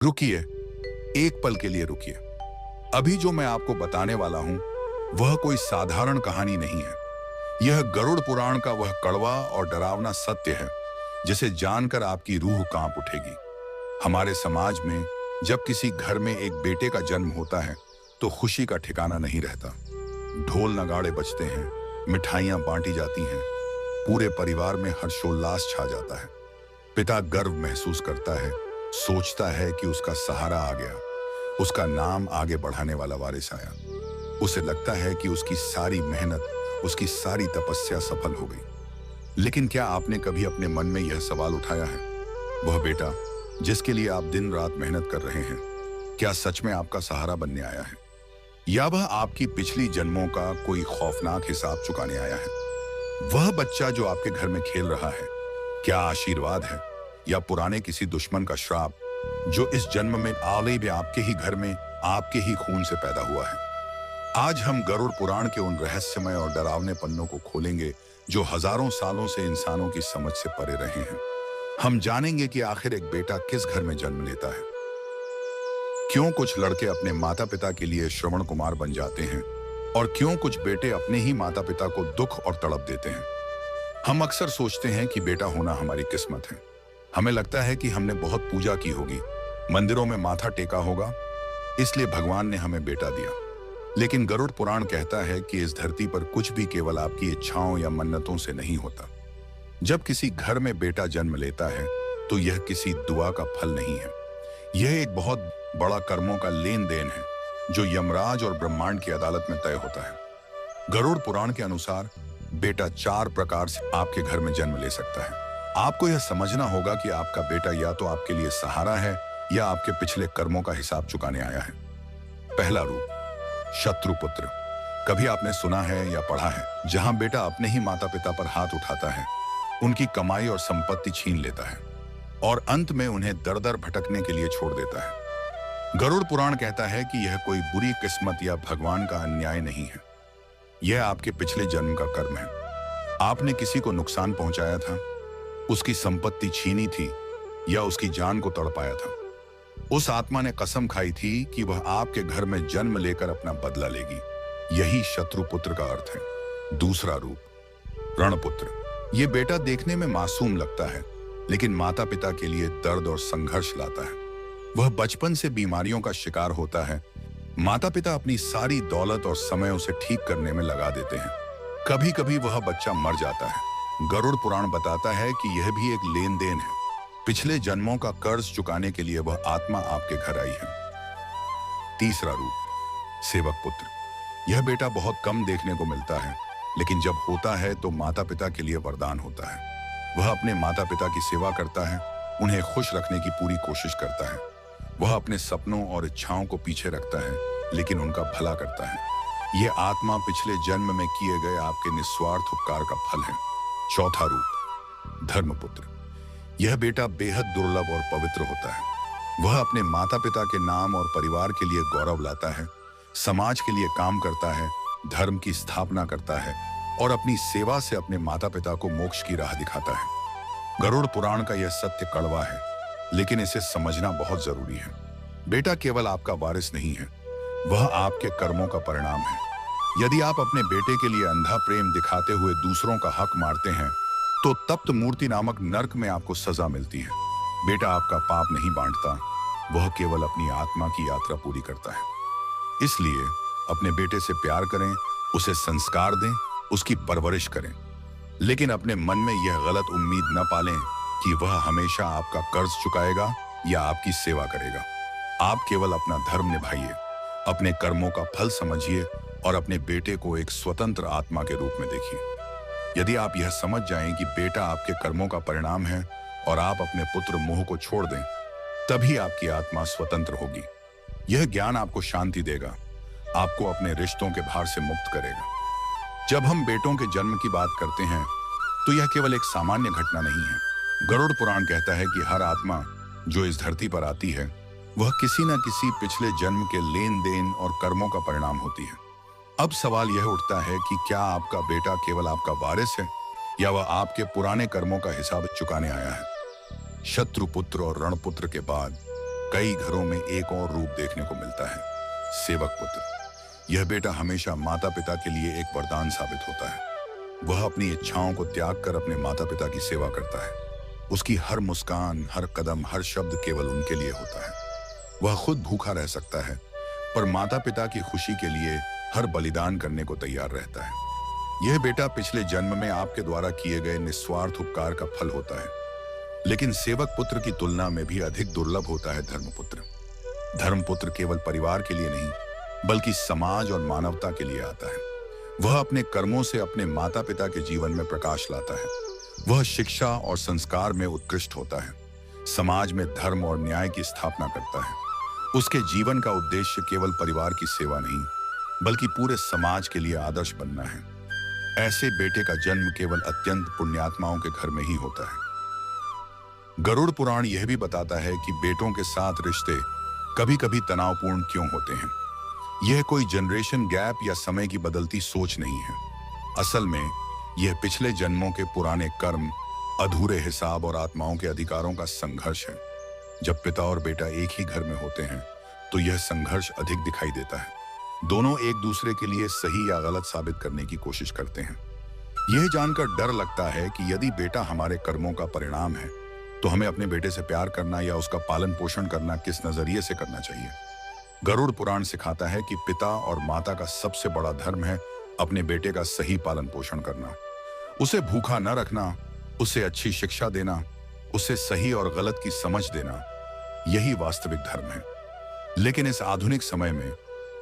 रुकिए, एक पल के लिए रुकिए। अभी जो मैं आपको बताने वाला हूं वह कोई साधारण कहानी नहीं है। यह गरुड़ पुराण का वह कड़वा और डरावना सत्य है जिसे जानकर आपकी रूह कांप उठेगी। हमारे समाज में जब किसी घर में एक बेटे का जन्म होता है तो खुशी का ठिकाना नहीं रहता। ढोल नगाड़े बजते हैं, मिठाइयां बांटी जाती हैं, पूरे परिवार में हर्षोल्लास छा जाता है। पिता गर्व महसूस करता है, सोचता है कि उसका सहारा आ गया, उसका नाम आगे बढ़ाने वाला वारिस आया। उसे लगता है कि उसकी सारी मेहनत, उसकी सारी तपस्या सफल हो गई। लेकिन क्या आपने कभी अपने मन में यह सवाल उठाया है, वह बेटा जिसके लिए आप दिन रात मेहनत कर रहे हैं, क्या सच में आपका सहारा बनने आया है, या वह आपकी पिछली जन्मों का कोई खौफनाक हिसाब चुकाने आया है? वह बच्चा जो आपके घर में खेल रहा है, क्या आशीर्वाद है या पुराने किसी दुश्मन का श्राप जो इस जन्म में आले भी आपके ही घर में, आपके ही खून से पैदा हुआ है? आज हम गरुड़ पुराण के उन रहस्यमय और डरावने पन्नों को खोलेंगे जो हजारों सालों से इंसानों की समझ से परे रहे हैं। हम जानेंगे कि आखिर एक बेटा किस घर में जन्म लेता है, क्यों कुछ लड़के अपने माता पिता के लिए श्रवण कुमार बन जाते हैं और क्यों कुछ बेटे अपने ही माता पिता को दुख और तड़प देते हैं। हम अक्सर सोचते हैं कि बेटा होना हमारी किस्मत है। हमें लगता है कि हमने बहुत पूजा की होगी, मंदिरों में माथा टेका होगा, इसलिए भगवान ने हमें बेटा दिया। लेकिन गरुड़ पुराण कहता है कि इस धरती पर कुछ भी केवल आपकी इच्छाओं या मन्नतों से नहीं होता। जब किसी घर में बेटा जन्म लेता है तो यह किसी दुआ का फल नहीं है, यह एक बहुत बड़ा कर्मों का लेन देन है जो यमराज और ब्रह्मांड की अदालत में तय होता है। गरुड़ पुराण के अनुसार बेटा 4 प्रकार से आपके घर में जन्म ले सकता है। आपको यह समझना होगा कि आपका बेटा या तो आपके लिए सहारा है या आपके पिछले कर्मों का हिसाब चुकाने आया है। पहला रूप, शत्रुपुत्र। कभी आपने सुना है या पढ़ा है जहां बेटा अपने ही माता पिता पर हाथ उठाता है, उनकी कमाई और संपत्ति छीन लेता है और अंत में उन्हें दर दर भटकने के लिए छोड़ देता है। गरुड़ पुराण कहता है कि यह कोई बुरी किस्मत या भगवान का अन्याय नहीं है, यह आपके पिछले जन्म का कर्म है। आपने किसी को नुकसान पहुंचाया था, उसकी संपत्ति छीनी थी या उसकी जान को तड़पाया था। उस आत्मा ने कसम खाई थी कि वह आपके घर में जन्म लेकर अपना बदला लेगी। यही शत्रुपुत्र का अर्थ है। दूसरा रूप, रणपुत्र। यह बेटा देखने में मासूम लगता है लेकिन माता पिता के लिए दर्द और संघर्ष लाता है। वह बचपन से बीमारियों का शिकार होता है। माता पिता अपनी सारी दौलत और समय उसे ठीक करने में लगा देते हैं। कभी कभी वह बच्चा मर जाता है। गरुड़ पुराण बताता है कि यह भी एक लेन देन है। पिछले जन्मों का कर्ज चुकाने के लिए वह आत्मा आपके घर आई है। तीसरा रूप, सेवक पुत्र। यह बेटा बहुत कम देखने को मिलता है लेकिन जब होता है तो माता पिता के लिए वरदान होता है। वह अपने माता पिता की सेवा करता है, उन्हें खुश रखने की पूरी कोशिश करता है। वह अपने सपनों और इच्छाओं को पीछे रखता है लेकिन उनका भला करता है। यह आत्मा पिछले जन्म में किए गए आपके निस्वार्थ उपकार का फल है। चौथा रूप, धर्मपुत्र। यह बेटा बेहद दुर्लभ और पवित्र होता है। वह अपने माता पिता के नाम और परिवार के लिए गौरव लाता है, समाज के लिए काम करता है, धर्म की स्थापना करता है और अपनी सेवा से अपने माता पिता को मोक्ष की राह दिखाता है। गरुड़ पुराण का यह सत्य कड़वा है लेकिन इसे समझना बहुत जरूरी है। बेटा केवल आपका वारिस नहीं है, वह आपके कर्मों का परिणाम है। यदि आप अपने बेटे के लिए अंधा प्रेम दिखाते हुए दूसरों का हक मारते हैं तो तप्त मूर्ति नामक नर्क में आपको सजा मिलती है। बेटा आपका पाप नहीं बांटता, वह केवल अपनी आत्मा की यात्रा पूरी करता है। इसलिए अपने बेटे से प्यार करें, उसे संस्कार दें, उसकी परवरिश करें, लेकिन अपने मन में यह गलत उम्मीद न पालें कि वह हमेशा आपका कर्ज चुकाएगा या आपकी सेवा करेगा। आप केवल अपना धर्म निभाइए, अपने कर्मों का फल समझिए और अपने बेटे को एक स्वतंत्र आत्मा के रूप में देखिए। यदि आप यह समझ जाएं कि बेटा आपके कर्मों का परिणाम है और आप अपने पुत्र मोह को छोड़ दें, तभी आपकी आत्मा स्वतंत्र होगी। यह ज्ञान आपको शांति देगा, आपको अपने रिश्तों के भार से मुक्त करेगा। जब हम बेटों के जन्म की बात करते हैं तो यह केवल एक सामान्य घटना नहीं है। गरुड़ पुराण कहता है कि हर आत्मा जो इस धरती पर आती है वह किसी न किसी पिछले जन्म के लेन देन और कर्मों का परिणाम होती है। अब सवाल यह उठता है कि क्या आपका बेटा केवल आपका वारिस है या वह आपके पुराने कर्मों का हिसाब चुकाने आया है? शत्रुपुत्र और रणपुत्र के बाद कई घरों में एक और रूप देखने को मिलता है, सेवक पुत्र। यह बेटा हमेशा माता पिता के लिए एक वरदान साबित होता है। वह अपनी इच्छाओं को त्याग कर अपने माता पिता की सेवा करता है। उसकी हर मुस्कान, हर कदम, हर शब्द केवल उनके लिए होता है। वह खुद भूखा रह सकता है, पर माता पिता की खुशी के लिए हर बलिदान करने को तैयार रहता है। यह बेटा पिछले जन्म में आपके द्वारा किए गए निस्वार्थ उपकार का फल होता है। लेकिन सेवक पुत्र की तुलना में भी अधिक दुर्लभ होता है धर्मपुत्र। धर्मपुत्र केवल परिवार के लिए नहीं, बल्कि समाज और मानवता के लिए आता है। वह अपने कर्मों से अपने माता पिता के जीवन में प्रकाश लाता है। वह शिक्षा और संस्कार में उत्कृष्ट होता है, समाज में धर्म और न्याय की स्थापना करता है। उसके जीवन का उद्देश्य केवल परिवार की सेवा नहीं, बल्कि पूरे समाज के लिए आदर्श बनना है। ऐसे बेटे का जन्म केवल अत्यंत पुण्यात्माओं के घर में ही होता है। गरुड़ पुराण यह भी बताता है कि बेटों के साथ रिश्ते कभी कभी तनावपूर्ण क्यों होते हैं। यह कोई जनरेशन गैप या समय की बदलती सोच नहीं है। असल में यह पिछले जन्मों के पुराने कर्म, अधूरे हिसाब और आत्माओं के अधिकारों का संघर्ष है। जब पिता और बेटा एक ही घर में होते हैं, तो यह संघर्ष अधिक दिखाई देता है। दोनों एक दूसरे के लिए सही या गलत साबित करने की कोशिश करते हैं। यह जानकर डर लगता है कि यदि बेटा हमारे कर्मों का परिणाम है, तो हमें अपने बेटे से प्यार करना या उसका पालन पोषण करना किस नजरिए से करना चाहिए। गरुड़ पुराण सिखाता है कि पिता और माता का सबसे बड़ा धर्म है अपने बेटे का सही पालन पोषण करना, उसे भूखा न रखना, उसे अच्छी शिक्षा देना, उसे सही और गलत की समझ देना। यही वास्तविक धर्म है। लेकिन इस आधुनिक समय में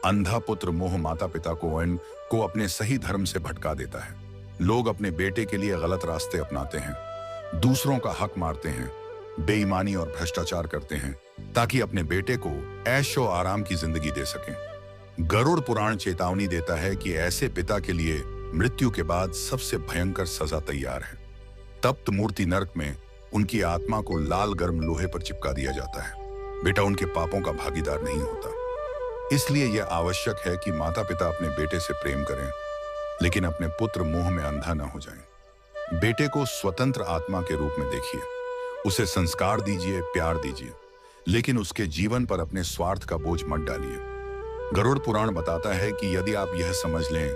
अंधा पुत्र मोह माता पिता को अपने सही धर्म से भटका देता है। लोग अपने बेटे के लिए गलत रास्ते अपनाते हैं, दूसरों का हक मारते हैं, बेईमानी और भ्रष्टाचार करते हैं, ताकि अपने बेटे को ऐशो आराम की जिंदगी दे सकें। गरुड़ पुराण चेतावनी देता है कि ऐसे पिता के लिए मृत्यु के बाद सबसे भयंकर सजा तैयार है। तप्त मूर्ति नरक में उनकी आत्मा को लाल गर्म लोहे पर चिपका दिया जाता है। बेटा उनके पापों का भागीदार नहीं होता। इसलिए यह आवश्यक है कि माता पिता अपने बेटे से प्रेम करें, लेकिन अपने पुत्र मोह में अंधा न हो जाएं। बेटे को स्वतंत्र आत्मा के रूप में देखिए, उसे संस्कार दीजिए, प्यार दीजिए, लेकिन उसके जीवन पर अपने स्वार्थ का बोझ मत डालिए। गरुड़ पुराण बताता है कि यदि आप यह समझ लें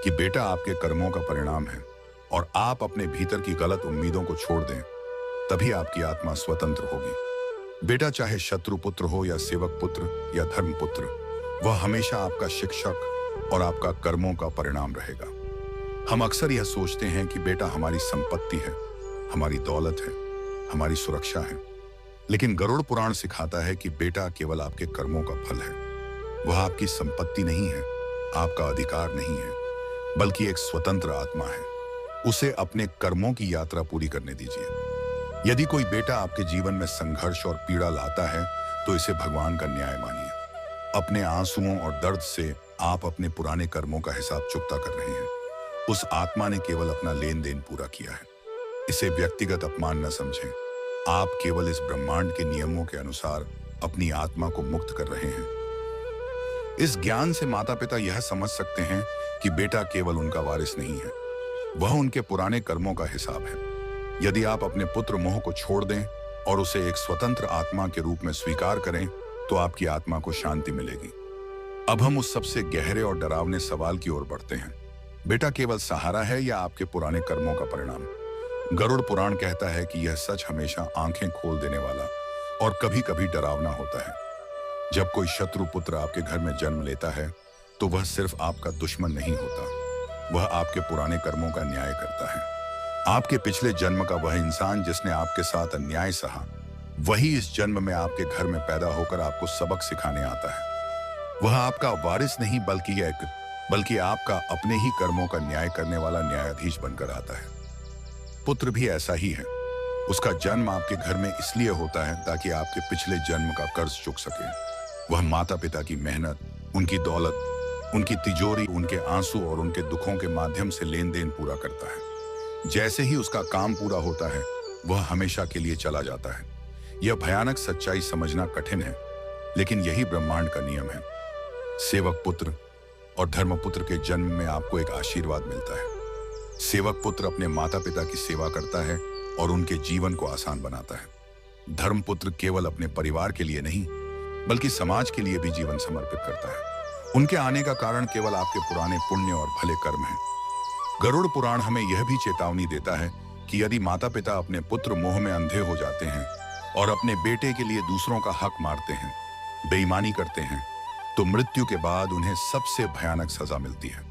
कि बेटा आपके कर्मों का परिणाम है और आप अपने भीतर की गलत उम्मीदों को छोड़ दें, तभी आपकी आत्मा स्वतंत्र होगी। बेटा चाहे शत्रु पुत्र हो या सेवक पुत्र या धर्म पुत्र, वह हमेशा आपका शिक्षक और आपका कर्मों का परिणाम रहेगा। हम अक्सर यह सोचते हैं कि बेटा हमारी संपत्ति है, हमारी दौलत है, हमारी सुरक्षा है। लेकिन गरुड़ पुराण सिखाता है कि बेटा केवल आपके कर्मों का फल है। वह आपकी संपत्ति नहीं है, आपका अधिकार नहीं है, बल्कि एक स्वतंत्र आत्मा है। उसे अपने कर्मों की यात्रा पूरी करने दीजिए। यदि कोई बेटा आपके जीवन में संघर्ष और पीड़ा लाता है, तो इसे भगवान का न्याय मानिए। अपने आंसुओं और दर्द से आप अपने पुराने कर्मों का हिसाब चुकता कर रहे हैं। उस आत्मा ने केवल अपना लेन देन पूरा किया है। इसे व्यक्तिगत अपमान न समझें। आप केवल इस ब्रह्मांड के नियमों के अनुसार अपनी आत्मा को मुक्त कर रहे हैं। इस ज्ञान से माता पिता यह समझ सकते हैं कि बेटा केवल उनका वारिस नहीं है, वह उनके पुराने कर्मों का हिसाब है। यदि आप अपने पुत्र मोह को छोड़ दें और उसे एक स्वतंत्र आत्मा के रूप में स्वीकार करें, तो आपकी आत्मा को शांति मिलेगी। अब हम उस सबसे गहरे और डरावने सवाल की ओर बढ़ते हैं। बेटा केवल सहारा है या आपके पुराने कर्मों का परिणाम? गरुड़ पुराण कहता है कि यह सच हमेशा आंखें खोल देने वाला और कभी कभी डरावना होता है। जब कोई शत्रु पुत्र आपके घर में जन्म लेता है, तो वह सिर्फ आपका दुश्मन नहीं होता, वह आपके पुराने कर्मों का न्याय करता है। आपके पिछले जन्म का वह इंसान जिसने आपके साथ अन्याय सहा, वही इस जन्म में आपके घर में पैदा होकर आपको सबक सिखाने आता है। वह आपका वारिस नहीं बल्कि आपका अपने ही कर्मों का न्याय करने वाला न्यायाधीश बनकर आता है। पुत्र भी ऐसा ही है। उसका जन्म आपके घर में इसलिए होता है ताकि आपके पिछले जन्म का कर्ज चुक सके। वह माता पिता की मेहनत, उनकी दौलत, उनकी तिजोरी, उनके आंसू और उनके दुखों के माध्यम से लेन देन पूरा करता है। जैसे ही उसका काम पूरा होता है, वह हमेशा के लिए चला जाता है। यह भयानक सच्चाई समझना कठिन है, लेकिन यही ब्रह्मांड का नियम है। सेवक पुत्र और धर्मपुत्र के जन्म में आपको एक आशीर्वाद मिलता है। सेवक पुत्र अपने माता पिता की सेवा करता है और उनके जीवन को आसान बनाता है। धर्मपुत्र केवल अपने परिवार के लिए नहीं बल्कि समाज के लिए भी जीवन समर्पित करता है। उनके आने का कारण केवल आपके पुराने पुण्य और भले कर्म हैं। गरुड़ पुराण हमें यह भी चेतावनी देता है कि यदि माता पिता अपने पुत्र मोह में अंधे हो जाते हैं और अपने बेटे के लिए दूसरों का हक मारते हैं, बेईमानी करते हैं, तो मृत्यु के बाद उन्हें सबसे भयानक सजा मिलती है।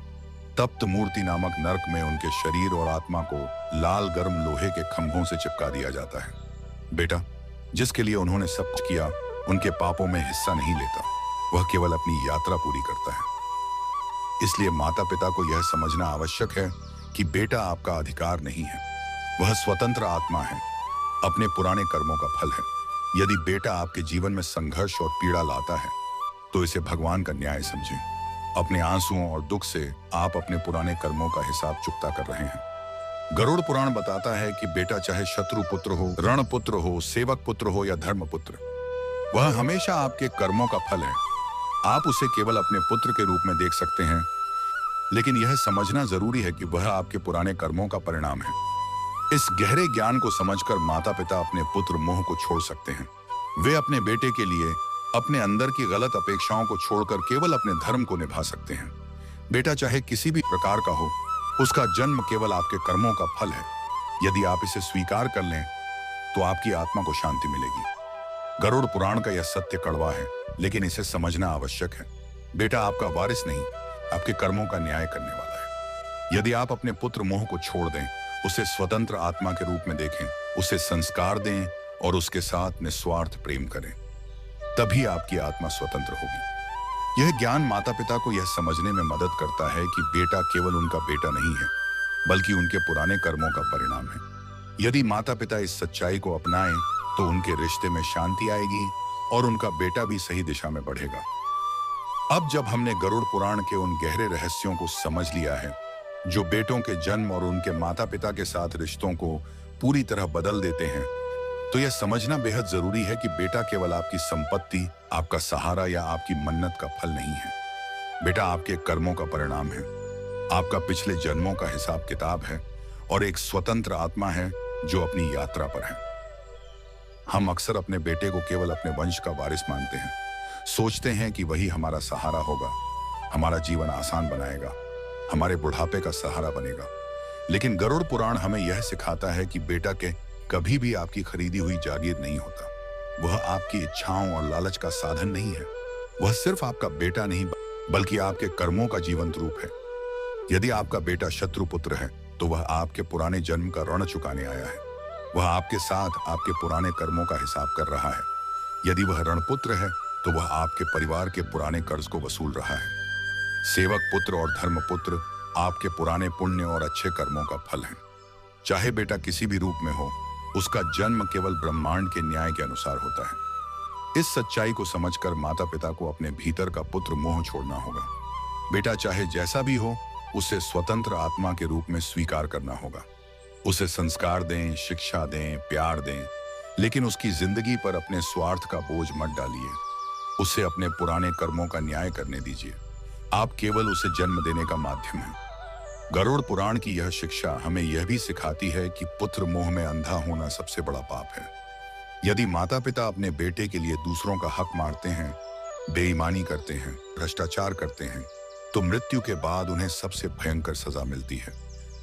तप्त मूर्ति नामक नरक में उनके शरीर और आत्मा को लाल गर्म लोहे के खंभों से चिपका दिया जाता है। बेटा जिसके लिए उन्होंने सब कुछ किया उनके पापों में हिस्सा नहीं लेता, वह केवल अपनी यात्रा पूरी करता है। इसलिए माता पिता को यह समझना आवश्यक है कि बेटा आपका अधिकार नहीं है, वह स्वतंत्र आत्मा है, अपने पुराने कर्मों का फल है। यदि बेटा आपके जीवन में संघर्ष और पीड़ा लाता है तो इसे भगवान का न्याय समझें। अपने आंसुओं और दुख से आप अपने पुराने कर्मों का हिसाब चुकता कर रहे हैं। गरुड़ पुराण बताता है कि बेटा चाहे शत्रु पुत्र हो, रण पुत्र हो, सेवक पुत्र हो या धर्म पुत्र, वह हमेशा आपके कर्मों का फल है। आप उसे केवल अपने पुत्र के रूप में देख सकते हैं, लेकिन यह समझना जरूरी है कि वह आपके पुराने कर्मों का परिणाम है। इस गहरे ज्ञान को समझकर माता पिता अपने पुत्र मोह को छोड़ सकते हैं। वे अपने बेटे के लिए अपने अंदर की गलत अपेक्षाओं को छोड़कर केवल अपने धर्म को निभा सकते हैं। बेटा चाहे किसी भी प्रकार का हो, उसका जन्म केवल आपके कर्मों का फल है। यदि आप इसे स्वीकार कर लें तो आपकी आत्मा को शांति मिलेगी। गरुड़ पुराण का यह सत्य कड़वा है, लेकिन इसे समझना आवश्यक है। बेटा आपका वारिस नहीं, आपके कर्मों का न्याय करने वाला है। यदि आप अपने पुत्र मोह को छोड़ दें, उसे स्वतंत्र आत्मा के रूप में देखें, उसे संस्कार दें और उसके साथ निस्वार्थ प्रेम करें, तभी आपकी आत्मा स्वतंत्र होगी। यह ज्ञान माता पिता को यह समझने में मदद करता है कि बेटा केवल उनका बेटा नहीं है, बल्कि उनके पुराने कर्मों का परिणाम है। यदि माता पिता इस सच्चाई को अपनाएं तो उनके रिश्ते में शांति आएगी और उनका बेटा भी सही दिशा में बढ़ेगा। अब जब हमने गरुड़ पुराण के उन गहरे रहस्यों को समझ लिया है जो बेटों के जन्म और उनके माता पिता के साथ रिश्तों को पूरी तरह बदल देते हैं, तो यह समझना बेहद जरूरी है कि बेटा केवल आपकी संपत्ति, आपका सहारा या आपकी मन्नत का फल नहीं है। बेटा आपके कर्मों का परिणाम है, आपका पिछले जन्मों का हिसाब किताब है और एक स्वतंत्र आत्मा है जो अपनी यात्रा पर है। हम अक्सर अपने बेटे को केवल अपने वंश का वारिस मानते हैं, सोचते हैं कि वही हमारा सहारा होगा, हमारा जीवन आसान बनाएगा, हमारे बुढ़ापे का सहारा बनेगा। लेकिन गरुड़ पुराण हमें यह सिखाता है कि बेटा के कभी भी आपकी खरीदी हुई जागीर नहीं होता। वह आपकी इच्छाओं और लालच का साधन नहीं है। वह सिर्फ आपका बेटा नहीं बल्कि आपके कर्मों का जीवंत रूप है। यदि आपका बेटा शत्रु पुत्र है तो वह आपके पुराने जन्म का ऋण चुकाने आया है। वह आपके साथ आपके पुराने कर्मों का हिसाब कर रहा है। यदि वह रणपुत्र है तो वह आपके परिवार के पुराने कर्ज को वसूल रहा है। सेवक पुत्र और धर्मपुत्र आपके पुराने पुण्य और अच्छे कर्मों का फल है। चाहे बेटा किसी भी रूप में हो, उसका जन्म केवल ब्रह्मांड के न्याय के अनुसार होता है। इस सच्चाई को समझकर माता पिता को अपने भीतर का पुत्र मोह छोड़ना होगा। बेटा चाहे जैसा भी हो, उसे स्वतंत्र आत्मा के रूप में स्वीकार करना होगा। उसे संस्कार दें, शिक्षा दें, प्यार दें, लेकिन उसकी जिंदगी पर अपने स्वार्थ का बोझ मत डालिए। उसे अपने पुराने कर्मों का न्याय करने दीजिए। आप केवल उसे जन्म देने का माध्यम हैं। गरुड़ पुराण की यह शिक्षा हमें यह भी सिखाती है कि पुत्र मोह में अंधा होना सबसे बड़ा पाप है। यदि माता पिता अपने बेटे के लिए दूसरों का हक मारते हैं, बेईमानी करते हैं, भ्रष्टाचार करते हैं, तो मृत्यु के बाद उन्हें सबसे भयंकर सजा मिलती है।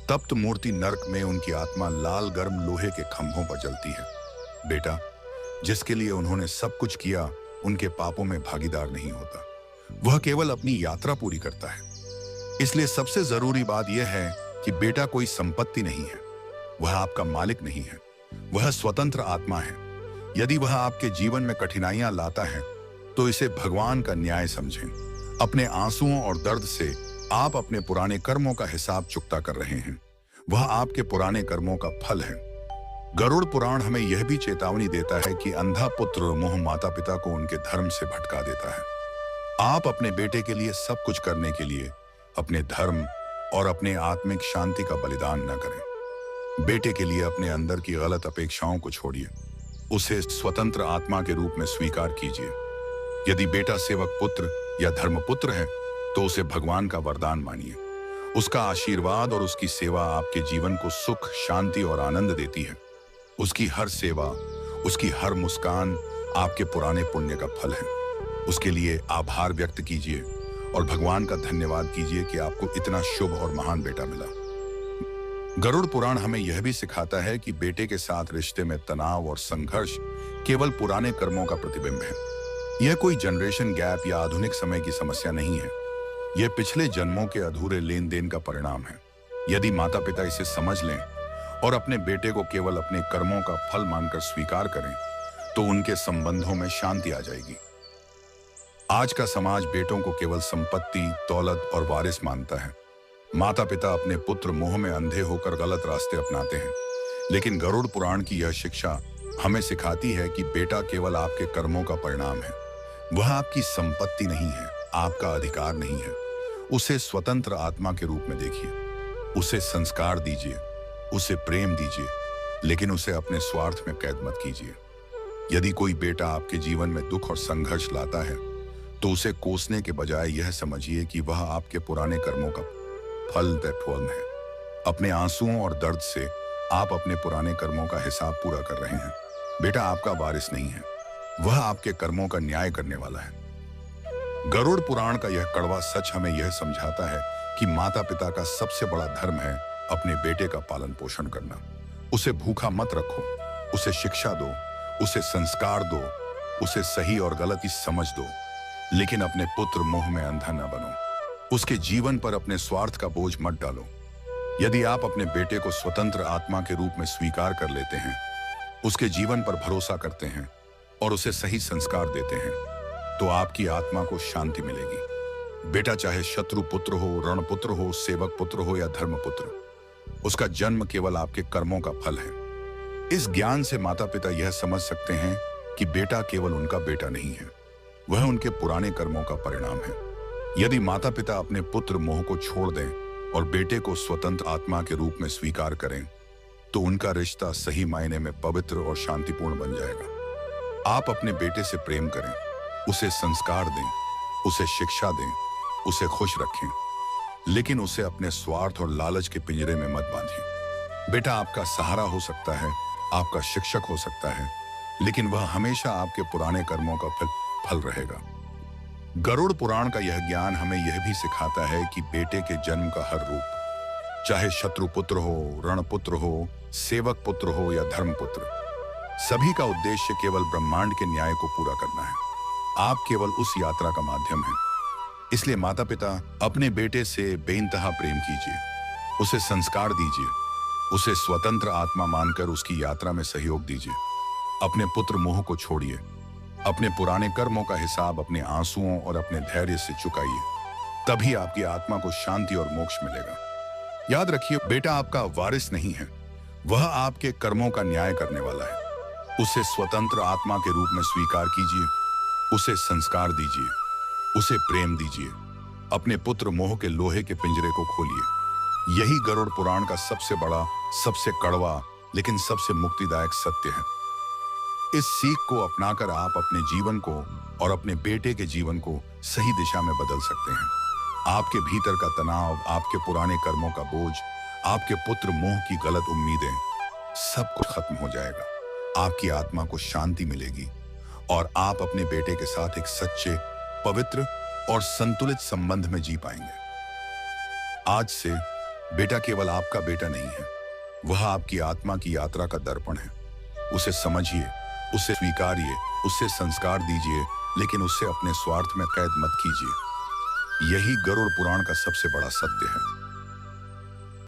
तप्त मूर्ति नरक में उनकी आत्मा लाल गर्म लोहे के खंभों पर जलती है। बेटा जिसके लिए उन्होंने सब कुछ किया उनके पापों में भागीदार नहीं होता, वह केवल अपनी यात्रा पूरी करता है। इसलिए सबसे जरूरी बात यह है कि बेटा कोई संपत्ति नहीं है, वह आपका मालिक नहीं है, वह स्वतंत्र आत्मा है। यदि वह आपके जीवन में कठिनाइयां लाता है तो इसे भगवान का न्याय समझें। अपने आंसुओं और दर्द से आप अपने पुराने कर्मों का हिसाब चुकता कर रहे हैं। वह आपके पुराने कर्मों का फल है। गरुड़ पुराण हमें यह भी चेतावनी देता है कि अंधा पुत्र मोह माता पिता को उनके धर्म से भटका देता है। आप अपने बेटे के लिए सब कुछ करने के लिए अपने धर्म और अपने आत्मिक शांति का बलिदान न करें। बेटे के लिए अपने अंदर की गलत अपेक्षाओं को छोड़िए, उसे स्वतंत्र आत्मा के रूप में स्वीकार कीजिए। यदि बेटा सेवक पुत्र या धर्मपुत्र है तो उसे भगवान का वरदान मानिए। उसका आशीर्वाद और उसकी सेवा आपके जीवन को सुख, शांति और आनंद देती है। उसकी हर सेवा, उसकी हर मुस्कान आपके पुराने पुण्य का फल है। उसके लिए आभार व्यक्त कीजिए और भगवान का धन्यवाद कीजिए कि आपको इतना शुभ और महान बेटा मिला। गरुड़ पुराण हमें यह भी सिखाता है कि बेटे के साथ रिश्ते में तनाव और संघर्ष केवल पुराने कर्मों का प्रतिबिंब है। यह कोई जनरेशन गैप या आधुनिक समय की समस्या नहीं है। यह पिछले जन्मों के अधूरे लेन देन का परिणाम है। यदि माता पिता इसे समझ लें और अपने बेटे को केवल अपने कर्मों का फल मानकर स्वीकार करें, तो उनके संबंधों में शांति आ जाएगी। आज का समाज बेटों को केवल संपत्ति, दौलत और वारिस मानता है। माता पिता अपने पुत्र मोह में अंधे होकर गलत रास्ते अपनाते हैं। लेकिन गरुड़ पुराण की यह शिक्षा हमें सिखाती है कि बेटा केवल आपके कर्मों का परिणाम है। वह आपकी संपत्ति नहीं है, आपका अधिकार नहीं है। उसे स्वतंत्र आत्मा के रूप में देखिए। उसे संस्कार दीजिए, उसे प्रेम दीजिए, लेकिन उसे अपने स्वार्थ में कैद मत कीजिए। यदि कोई बेटा आपके जीवन में दुख और संघर्ष लाता है, तो उसे कोसने के बजाय यह समझिए कि वह आपके पुराने कर्मों का फल है। अपने आंसुओं और दर्द से आप अपने पुराने कर्मों का हिसाब पूरा कर रहे हैं। बेटा आपका वारिस नहीं है, वह आपके कर्मों का न्याय करने वाला है। गरुड़ पुराण का यह कड़वा सच हमें यह समझाता है कि माता पिता का सबसे बड़ा धर्म है अपने बेटे का पालन पोषण करना। उसे भूखा मत रखो, उसे शिक्षा दो, उसे संस्कार दो, उसे सही और गलत की समझ दो, लेकिन अपने पुत्र मोह में अंधा न बनो। उसके जीवन पर अपने स्वार्थ का बोझ मत डालो। यदि आप अपने बेटे को स्वतंत्र आत्मा के रूप में स्वीकार कर लेते हैं, उसके जीवन पर भरोसा करते हैं और उसे सही संस्कार देते हैं, तो आपकी आत्मा को शांति मिलेगी। बेटा चाहे शत्रु पुत्र हो, रण पुत्र हो, सेवक पुत्र हो या धर्म पुत्र, उसका जन्म केवल आपके कर्मों का फल है। इस ज्ञान से माता पिता यह समझ सकते हैं कि बेटा केवल उनका बेटा नहीं है, वह उनके पुराने कर्मों का परिणाम है। यदि माता पिता अपने पुत्र मोह को छोड़ दें और बेटे को स्वतंत्र आत्मा के रूप में स्वीकार करें, तो उनका रिश्ता सही मायने में पवित्र और शांतिपूर्ण बन जाएगा। आप अपने बेटे से प्रेम करें, उसे संस्कार दें, उसे शिक्षा दें, उसे खुश रखें, लेकिन उसे अपने स्वार्थ और लालच के पिंजरे में मत बांधिए। बेटा आपका सहारा हो सकता है, आपका शिक्षक हो सकता है, लेकिन वह हमेशा आपके पुराने कर्मों का फल रहेगा। गरुड़ पुराण का यह ज्ञान हमें यह भी सिखाता है कि बेटे के जन्म का हर रूप, चाहे शत्रु पुत्र हो, रण पुत्र हो, सेवक पुत्र हो या धर्म पुत्र, सभी का उद्देश्य केवल ब्रह्मांड के न्याय को पूरा करना है। आप केवल उस यात्रा का माध्यम हैं। इसलिए माता पिता अपने बेटे से बेइंतहा प्रेम कीजिए, उसे संस्कार दीजिए, उसे स्वतंत्र आत्मा मानकर उसकी यात्रा में सहयोग दीजिए। अपने पुत्र मोह को छोड़िए, अपने पुराने कर्मों का हिसाब अपने आंसुओं और अपने धैर्य से चुकाइए। तभी आपकी आत्मा को शांति और मोक्ष मिलेगा। याद रखिए, बेटा आपका वारिस नहीं है, वह आपके कर्मों का न्याय करने वाला है। उसे स्वतंत्र आत्मा के रूप में स्वीकार कीजिए, उसे संस्कार दीजिए, उसे प्रेम दीजिए। अपने पुत्र मोह के लोहे के पिंजरे को खोलिए। यही गरुड़ पुराण का सबसे बड़ा, सबसे कड़वा, लेकिन सबसे मुक्तिदायक सत्य है। इस सीख को अपनाकर आप अपने जीवन को और अपने बेटे के जीवन को सही दिशा में बदल सकते हैं। आपके भीतर का तनाव, आपके पुराने कर्मों का बोझ, आपके पुत्र मोह की गलत उम्मीदें, सब कुछ खत्म हो जाएगा। आपकी आत्मा को शांति मिलेगी और आप अपने बेटे के साथ एक सच्चे, पवित्र और संतुलित संबंध में जी पाएंगे। आज से बेटा केवल आपका बेटा नहीं है, वह आपकी आत्मा की यात्रा का दर्पण है। उसे समझिए, उसे स्वीकारिए, उसे संस्कार दीजिए, लेकिन उसे अपने स्वार्थ में कैद मत कीजिए। यही गरुड़ पुराण का सबसे बड़ा सत्य है।